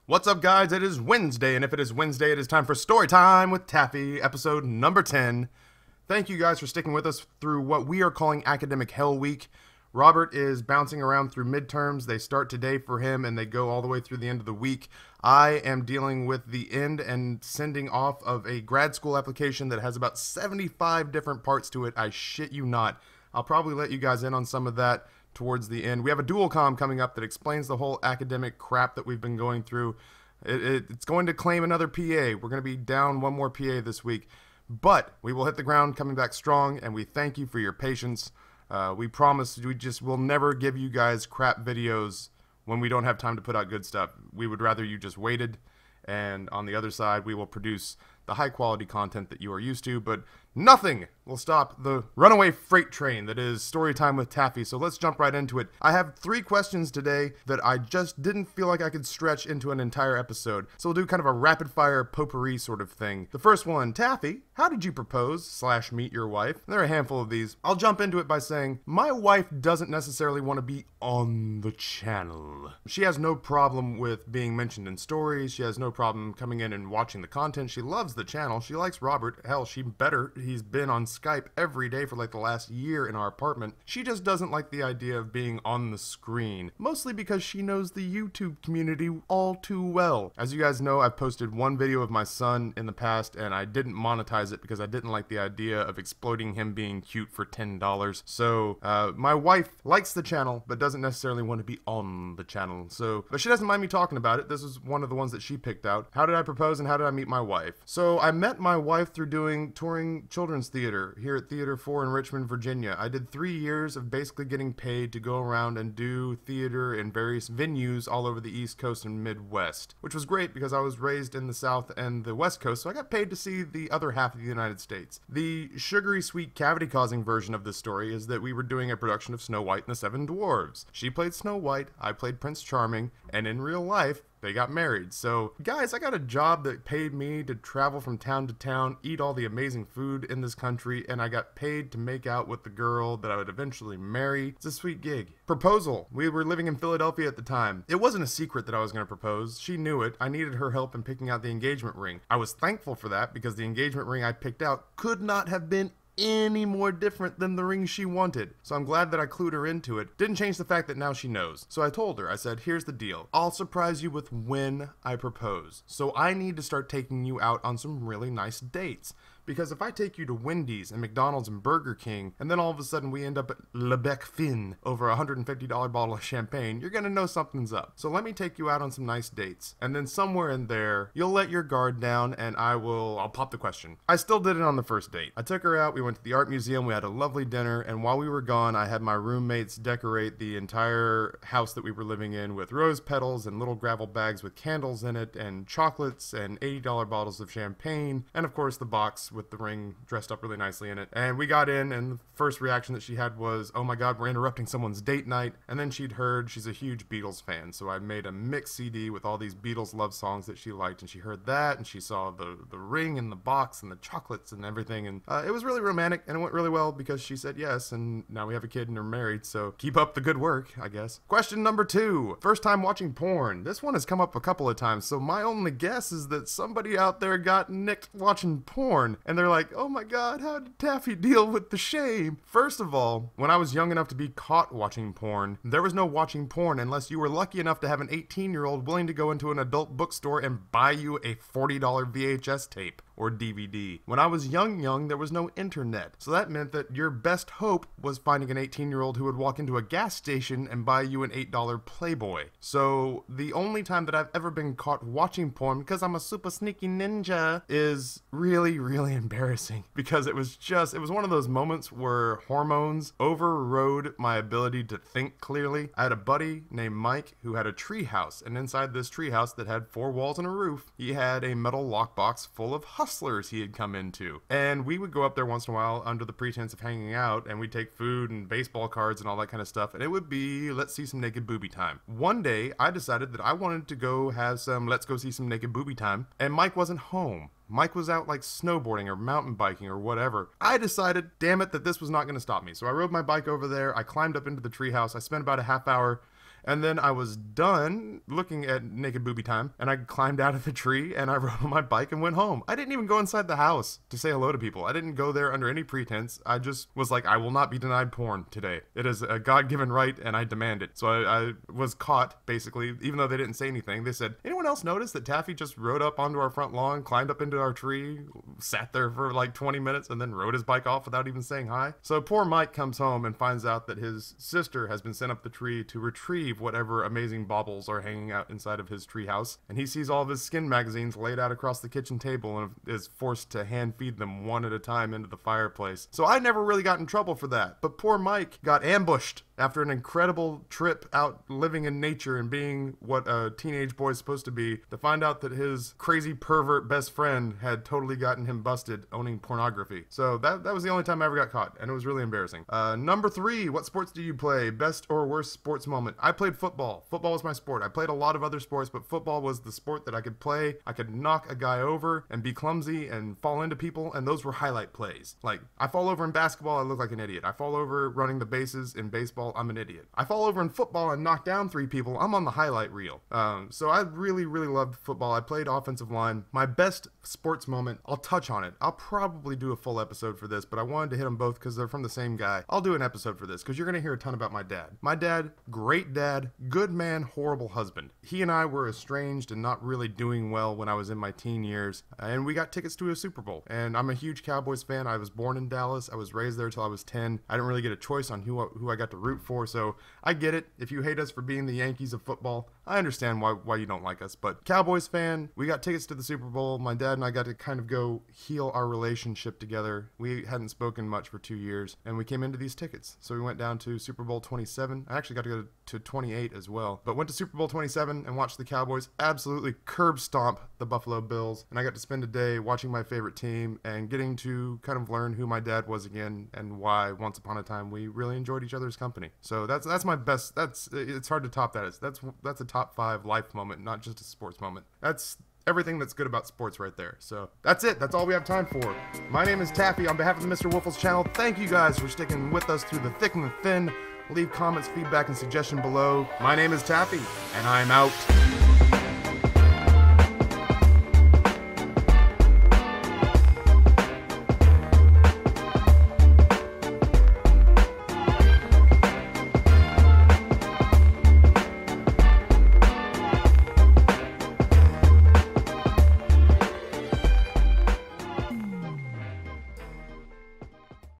What's up, guys? It is Wednesday, and if it is Wednesday, it is time for Story Time with Taffy, episode number 10. Thank you guys for sticking with us through what we are calling Academic Hell Week. Robert is bouncing around through midterms. They start today for him, and they go all the way through the end of the week. I am dealing with the end and sending off of a grad school application that has about 75 different parts to it. I shit you not. I'll probably let you guys in on some of that towards the end. We have a dual comm coming up that explains the whole academic crap that we've been going through. It's going to claim another PA. We're going to be down one more PA this week. But we will hit the ground coming back strong, and we thank you for your patience. We promise we'll never give you guys crap videos when we don't have time to put out good stuff. We would rather you just waited, and on the other side, we will produce the high quality content that you are used to, but nothing will stop the runaway freight train that is Story Time with Taffy. So let's jump right into it. I have 3 questions today that I just didn't feel like I could stretch into an entire episode. So we'll do kind of a rapid fire potpourri sort of thing. The first one, Taffy, how did you propose / meet your wife? There are a handful of these. I'll jump into it by saying, my wife doesn't necessarily want to be on the channel. She has no problem with being mentioned in stories. She has no problem coming in and watching the content. She loves the channel. She likes Robert. Hell, he's been on Skype every day for like the last year in our apartment. She just doesn't like the idea of being on the screen, mostly because she knows the YouTube community all too well. As you guys know, I've posted one video of my son in the past, and I didn't monetize it because I didn't like the idea of exploiting him being cute for $10. So my wife likes the channel, but doesn't necessarily want to be on the channel. But she doesn't mind me talking about it. This is one of the ones that she picked out. How did I propose and how did I meet my wife? So I met my wife through touring children's theater here at Theater 4 in Richmond, Virginia. I did 3 years of basically getting paid to go around and do theater in various venues all over the East Coast and Midwest, which was great because I was raised in the South and the West Coast, so I got paid to see the other half of the United States. The sugary sweet cavity-causing version of this story is that we were doing a production of Snow White and the Seven Dwarves. She played Snow White, I played Prince Charming, and in real life, they got married. So, guys, I got a job that paid me to travel from town to town, eat all the amazing food in this country, and I got paid to make out with the girl that I would eventually marry. It's a sweet gig. Proposal. We were living in Philadelphia at the time. It wasn't a secret that I was going to propose. She knew it. I needed her help in picking out the engagement ring. I was thankful for that because the engagement ring I picked out could not have been any more different than the ring she wanted. So I'm glad that I clued her into it. Didn't change the fact that now she knows. So I told her, I said, here's the deal. I'll surprise you with when I propose. So I need to start taking you out on some really nice dates. Because if I take you to Wendy's and McDonald's and Burger King, and then all of a sudden we end up at Le Bec Fin over a $150 bottle of champagne, you're gonna know something's up. So let me take you out on some nice dates. And then somewhere in there, you'll let your guard down and I'll pop the question. I still did it on the first date. I took her out, we went to the art museum, we had a lovely dinner, and while we were gone, I had my roommates decorate the entire house that we were living in with rose petals and little gravel bags with candles in it, and chocolates and $80 bottles of champagne, and of course the box with the ring dressed up really nicely in it. And we got in, and the first reaction that she had was, oh my god, we're interrupting someone's date night. And then she'd heard she's a huge Beatles fan, so I made a mix CD with all these Beatles love songs that she liked, and she heard that, and she saw the ring and the box and the chocolates and everything, and it was really romantic, and it went really well because she said yes, and now we have a kid and are married, so keep up the good work, I guess. Question number 2. First time watching porn. This one has come up a couple of times, so my only guess is that somebody out there got nicked watching porn, and they're like, oh my god, how did Taffy deal with the shame? First of all, when I was young enough to be caught watching porn, there was no watching porn unless you were lucky enough to have an 18-year-old willing to go into an adult bookstore and buy you a $40 VHS tape or DVD. When I was young, there was no internet. So that meant that your best hope was finding an 18-year-old who would walk into a gas station and buy you an $8 Playboy. So the only time that I've ever been caught watching porn, because I'm a super sneaky ninja, is really, really embarrassing. Because it was one of those moments where hormones overrode my ability to think clearly. I had a buddy named Mike who had a tree house, and inside this tree house that had 4 walls and a roof, he had a metal lockbox full of hustlers he had come into. And we would go up there once in a while under the pretense of hanging out, and we'd take food and baseball cards and all that kind of stuff, and it would be, let's see some naked booby time. One day, I decided that I wanted to go have some let's go see some naked booby time, and Mike wasn't home. Mike was out like snowboarding or mountain biking or whatever. I decided, damn it, that this was not going to stop me. So I rode my bike over there, I climbed up into the treehouse, I spent about a half hour, And then I was done looking at Naked Booby Time, and I climbed out of the tree, and I rode on my bike and went home. I didn't even go inside the house to say hello to people. I didn't go there under any pretense. I just was like, I will not be denied porn today. It is a God-given right, and I demand it. So I was caught, basically, even though they didn't say anything. They said, anyone else notice that Taffy just rode up onto our front lawn, climbed up into our tree, sat there for like 20 minutes, and then rode his bike off without even saying hi? So poor Mike comes home and finds out that his sister has been sent up the tree to retrieve whatever amazing baubles are hanging out inside of his tree house. And he sees all of his skin magazines laid out across the kitchen table and is forced to hand feed them one at a time into the fireplace. So I never really got in trouble for that. But poor Mike got ambushed after an incredible trip out living in nature and being what a teenage boy is supposed to be, to find out that his crazy pervert best friend had totally gotten him busted owning pornography. So that was the only time I ever got caught, and it was really embarrassing. Number 3, what sports do you play? Best or worst sports moment? I played football. Football was my sport. I played a lot of other sports, but football was the sport that I could play. I could knock a guy over and be clumsy and fall into people, and those were highlight plays. Like, I fall over in basketball, I look like an idiot. I fall over running the bases in baseball, I'm an idiot. I fall over in football and knock down 3 people, I'm on the highlight reel. So I really, really loved football. I played offensive line. My best sports moment, I'll touch on it. I'll probably do a full episode for this, but I wanted to hit them both because they're from the same guy. I'll do an episode for this because you're going to hear a ton about my dad. My dad, great dad, good man, horrible husband. He and I were estranged and not really doing well when I was in my teen years, and we got tickets to a Super Bowl. And I'm a huge Cowboys fan. I was born in Dallas. I was raised there till I was 10. I didn't really get a choice on who I got to root for, so I get it. If you hate us for being the Yankees of football, I understand why you don't like us. But Cowboys fan, we got tickets to the Super Bowl. My dad and I got to kind of go heal our relationship together. We hadn't spoken much for 2 years, and we came into these tickets. So we went down to Super Bowl 27. I actually got to go to 28 as well. But went to Super Bowl 27 and watched the Cowboys absolutely curb stomp the Buffalo Bills. And I got to spend a day watching my favorite team and getting to kind of learn who my dad was again and why once upon a time we really enjoyed each other's company. So that's my best. It's hard to top that. That's a top 5 life moment, not just a sports moment. That's everything that's good about sports right there. So that's it. That's all we have time for. My name is Taffy. On behalf of the Mr. Wiffles channel, thank you guys for sticking with us through the thick and the thin. Leave comments, feedback, and suggestion below. My name is Taffy, and I'm out.